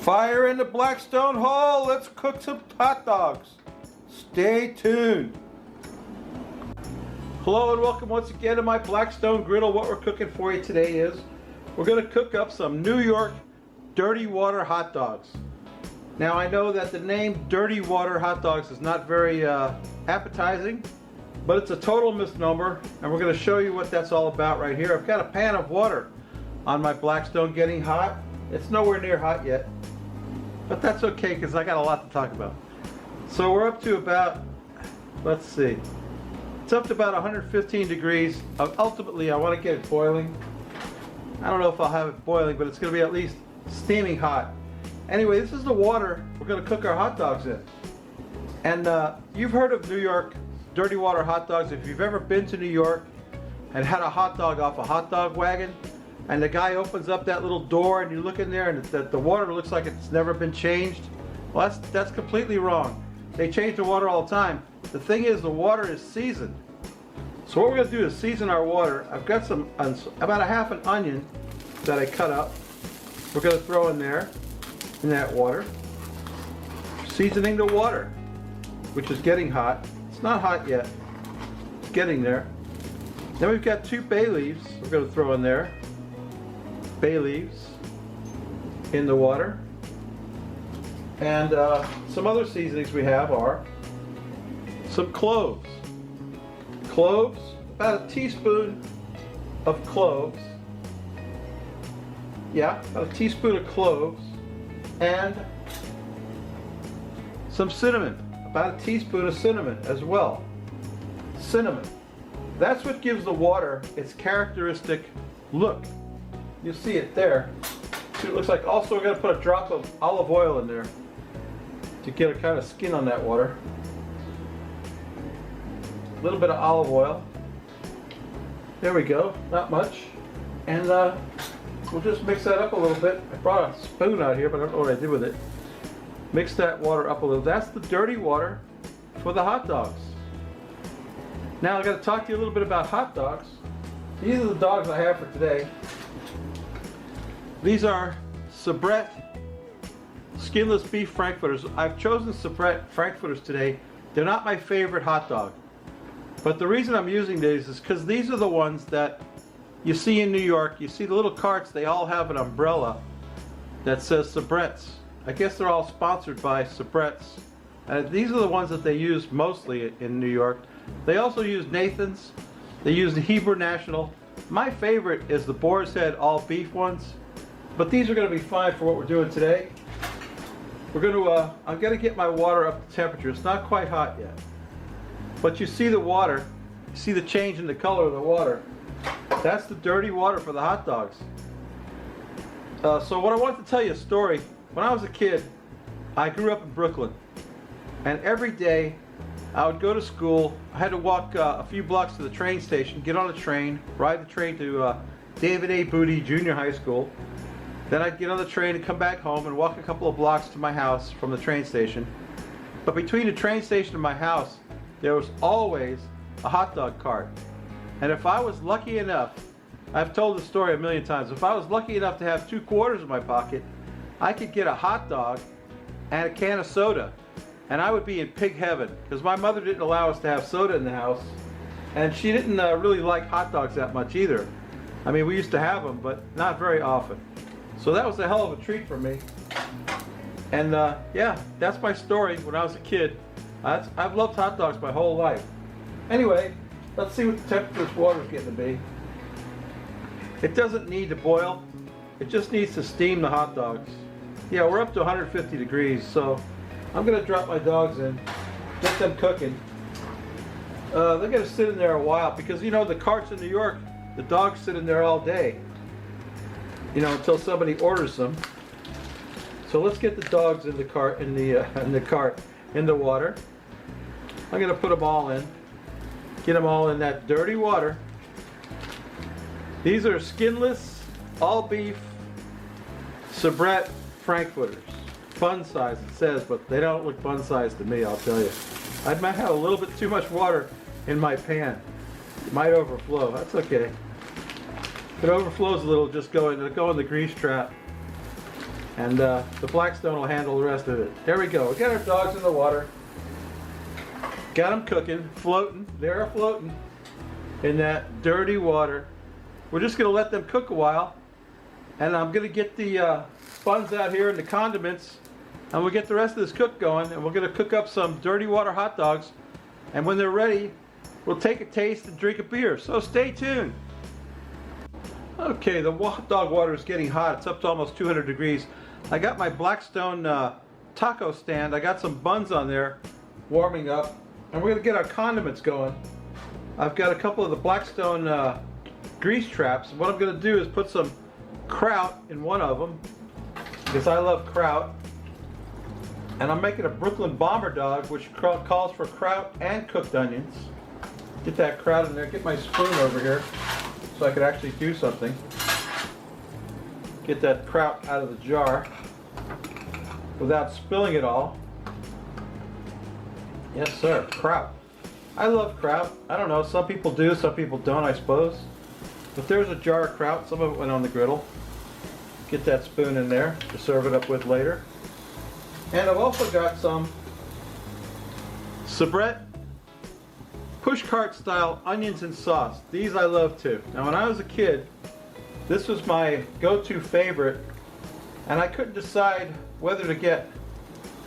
Fire in the Blackstone hole. Let's cook some hot dogs. Stay tuned. Hello and welcome once again to my Blackstone griddle. What we're cooking for you today is we're going to cook up some New York dirty water hot dogs. Now I know that the name dirty water hot dogs is not very appetizing, but it's a total misnomer, and we're going to show you what that's all about right here. I've got a pan of water on my Blackstone getting hot. It's nowhere near hot yet, but that's okay because I got a lot to talk about. So we're up to about, let's see, it's up to about 115 degrees. Ultimately I want to get it boiling. I don't know if I'll have it boiling, but it's going to be at least steaming hot. Anyway, this is the water we're going to cook our hot dogs in. And you've heard of New York dirty water hot dogs. If you've ever been to New York and had a hot dog off a hot dog wagon, and the guy opens up that little door and you look in there and the water looks like it's never been changed, well, that's completely wrong. They change the water all the time. The thing is, the water is seasoned. So what we're going to do is season our water. I've got about a half an onion that I cut up. We're going to throw in there, in that water. Seasoning the water, which is getting hot. It's not hot yet. It's getting there. Then we've got 2 bay leaves we're going to throw in there. Bay leaves in the water. And some other seasonings we have are some cloves. Cloves, about a teaspoon of cloves. Yeah, about a teaspoon of cloves. And some cinnamon, about a teaspoon of cinnamon as well. Cinnamon. That's what gives the water its characteristic look. You see it there. See what it looks like. Also, we're going to put a drop of olive oil in there to get a kind of skin on that water. A little bit of olive oil. There we go. Not much. And we'll just mix that up a little bit. I brought a spoon out here, but I don't know what I did with it. Mix that water up a little. That's the dirty water for the hot dogs. Now I've got to talk to you a little bit about hot dogs. These are the dogs I have for today. These are Sabrett skinless beef frankfurters. I've chosen Sabrett frankfurters today. They're not my favorite hot dog. But the reason I'm using these is because these are the ones that you see in New York. You see the little carts, they all have an umbrella that says Sabretts. I guess they're all sponsored by Sabretts. These are the ones that they use mostly in New York. They also use Nathan's. They use the Hebrew National. My favorite is the Boar's Head all beef ones. But these are going to be fine for what we're doing today. I'm going to get my water up to temperature. It's not quite hot yet. But you see the water, you see the change in the color of the water. That's the dirty water for the hot dogs. So what I wanted to tell you a story. When I was a kid, I grew up in Brooklyn. And every day I would go to school. I had to walk a few blocks to the train station, get on a train, ride the train to David A. Booty Junior High School. Then I'd get on the train and come back home and walk a couple of blocks to my house from the train station. But between the train station and my house, there was always a hot dog cart. And if I was lucky enough, I've told the story a million times, if I was lucky enough to have 2 quarters in my pocket, I could get a hot dog and a can of soda. And I would be in pig heaven, because my mother didn't allow us to have soda in the house. And she didn't really like hot dogs that much either. I mean, we used to have them, but not very often. So that was a hell of a treat for me. And yeah, that's my story when I was a kid. I've loved hot dogs my whole life. Anyway, let's see what the temperature this water is getting to be. It doesn't need to boil. It just needs to steam the hot dogs. Yeah, we're up to 150 degrees, so I'm going to drop my dogs in, get them cooking. They're going to sit in there a while because, you know, the carts in New York, the dogs sit in there all day. You know, until somebody orders them. So let's get the dogs in the cart, in the water. I'm going to put them all in. Get them all in that dirty water. These are skinless, all beef, Sabrett frankfurters. Bun size it says, but they don't look bun size to me, I'll tell you. I might have a little bit too much water in my pan. It might overflow. That's okay. If it overflows a little, just go in the grease trap. And the Blackstone will handle the rest of it. There we go. We got our dogs in the water. Got them cooking, floating. They're floating in that dirty water. We're just going to let them cook a while. And I'm going to get the buns out here and the condiments. And we'll get the rest of this cook going. And we're going to cook up some dirty water hot dogs. And when they're ready, we'll take a taste and drink a beer. So stay tuned. Okay, the hot dog water is getting hot. It's up to almost 200 degrees. I got my Blackstone taco stand. I got some buns on there warming up. And we're going to get our condiments going. I've got a couple of the Blackstone grease traps. What I'm going to do is put some kraut in one of them, because I love kraut. And I'm making a Brooklyn Bomber Dog, which calls for kraut and cooked onions. Get that kraut in there. Get my spoon over here so I could actually do something. Get that kraut out of the jar without spilling it all. Yes, sir. Kraut. I love kraut. I don't know. Some people do, some people don't, I suppose. But there's a jar of kraut. Some of it went on the griddle. Get that spoon in there to serve it up with later. And I've also got some Sabrett pushcart style onions and sauce. These I love too. Now when I was a kid, this was my go-to favorite, and I couldn't decide whether to get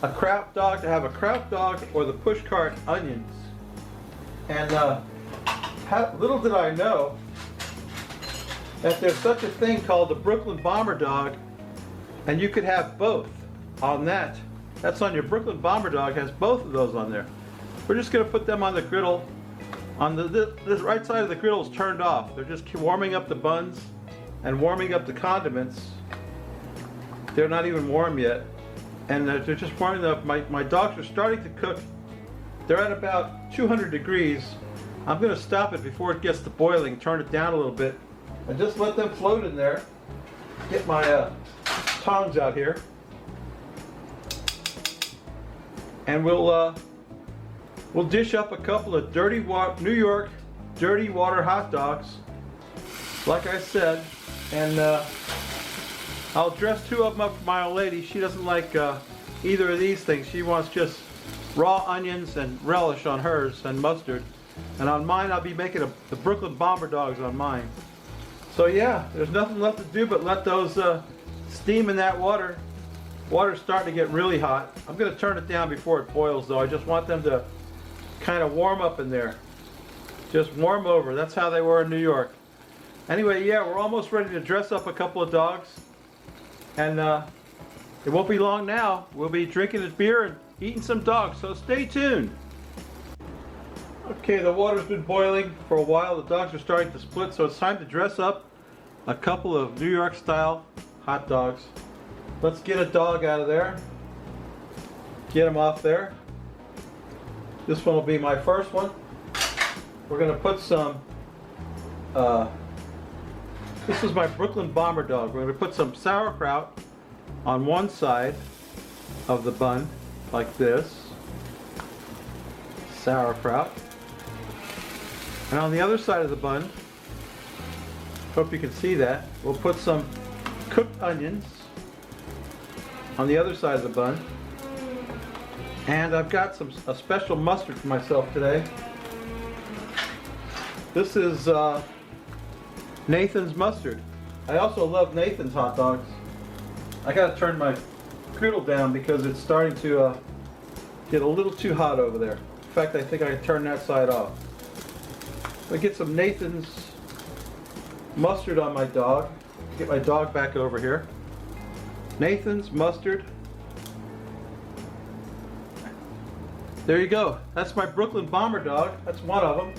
a kraut dog, to have a kraut dog, or the pushcart onions. And little did I know that there's such a thing called the Brooklyn Bomber Dog, and you could have both on that. That's on your Brooklyn Bomber Dog, has both of those on there. We're just going to put them on the griddle. On this right side of the griddle is turned off. They're just warming up the buns and warming up the condiments. They're not even warm yet. And they're just warming up. My dogs are starting to cook. They're at about 200 degrees. I'm going to stop it before it gets to boiling, turn it down a little bit, and just let them float in there. Get my tongs out here. And we'll dish up a couple of New York dirty water hot dogs, like I said, and I'll dress two of them up for my old lady. She doesn't like either of these things. She wants just raw onions and relish on hers and mustard. And on mine, I'll be making the Brooklyn Bomber Dogs on mine. So yeah, there's nothing left to do but let those steam in that water. Water's starting to get really hot. I'm going to turn it down before it boils though. I just want them to kind of warm up in there. Just warm over. That's how they were in New York. Anyway, yeah, we're almost ready to dress up a couple of dogs. And it won't be long now. We'll be drinking a beer and eating some dogs, so stay tuned. Okay, the water's been boiling for a while. The dogs are starting to split, so it's time to dress up a couple of New York style hot dogs. Let's get a dog out of there. Get him off there. This one will be my first one. We're going to put some, this is my Brooklyn Bomber Dog. We're going to put some sauerkraut on one side of the bun, like this. Sauerkraut. And on the other side of the bun, hope you can see that, we'll put some cooked onions on the other side of the bun. And I've got a special mustard for myself today. This is Nathan's mustard. I also love Nathan's hot dogs. I gotta turn my griddle down because it's starting to get a little too hot over there. In fact, I think I can turn that side off. I get some Nathan's mustard on my dog. Get my dog back over here. Nathan's mustard. There you go. That's my Brooklyn Bomber Dog. That's one of them.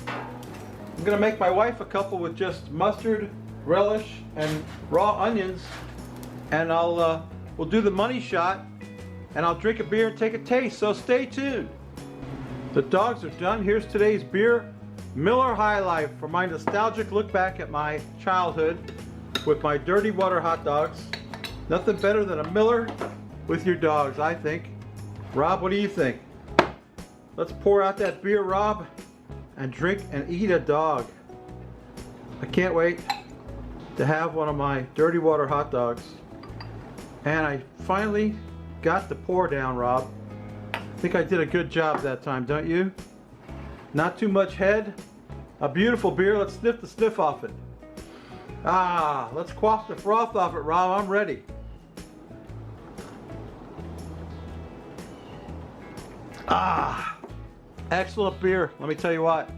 I'm gonna make my wife a couple with just mustard, relish, and raw onions, and we'll do the money shot, and I'll drink a beer and take a taste. So stay tuned. The dogs are done. Here's today's beer, Miller High Life, for my nostalgic look back at my childhood with my dirty water hot dogs. Nothing better than a Miller with your dogs, I think. Rob, what do you think? Let's pour out that beer, Rob, and drink and eat a dog. I can't wait to have one of my dirty water hot dogs. And I finally got the pour down, Rob. I think I did a good job that time, don't you? Not too much head. A beautiful beer. Let's sniff the sniff off it. Ah, let's quaff the froth off it, Rob. I'm ready. Ah, excellent beer. Let me tell you what.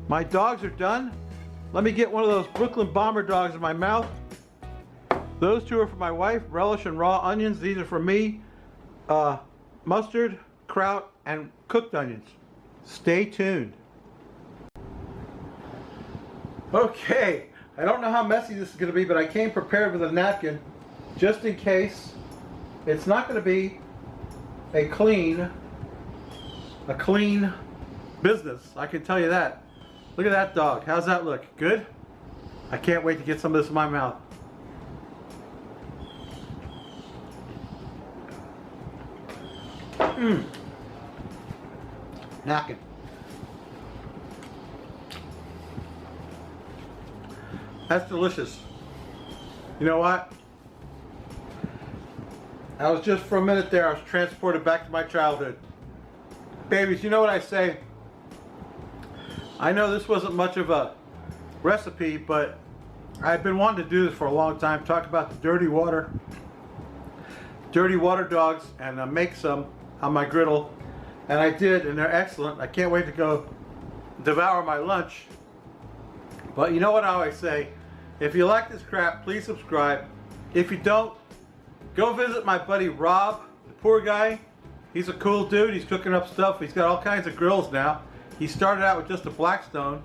My dogs are done. Let me get one of those Brooklyn Bomber dogs in my mouth. Those two are for my wife, relish and raw onions. These are for me, mustard, kraut, and cooked onions. Stay tuned. Okay, I don't know how messy this is going to be, but I came prepared with a napkin just in case. It's not going to be a clean business, I can tell you that. Look at that dog. How's that look? Good? I can't wait to get some of this in my mouth. Napkin. That's delicious. You know what? I was just for a minute there, I was transported back to my childhood. Babies, you know what I say? I know this wasn't much of a recipe, but I've been wanting to do this for a long time. Talk about the dirty water dogs, and make some on my griddle. And I did, and they're excellent. I can't wait to go devour my lunch. But you know what I always say? If you like this crap, please subscribe. If you don't, go visit my buddy Rob, the poor guy. He's a cool dude. He's cooking up stuff. He's got all kinds of grills now. He started out with just a Blackstone,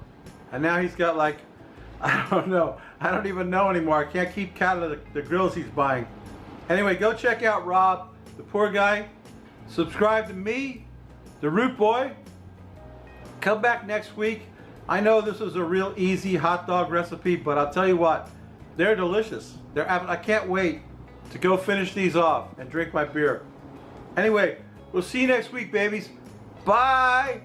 and now he's got like, I don't know. I don't even know anymore. I can't keep count of the grills he's buying. Anyway, go check out Rob, the poor guy. Subscribe to me, the Root Boy. Come back next week. I know this is a real easy hot dog recipe, but I'll tell you what, they're delicious. I can't wait to go finish these off and drink my beer. Anyway, we'll see you next week, babies. Bye.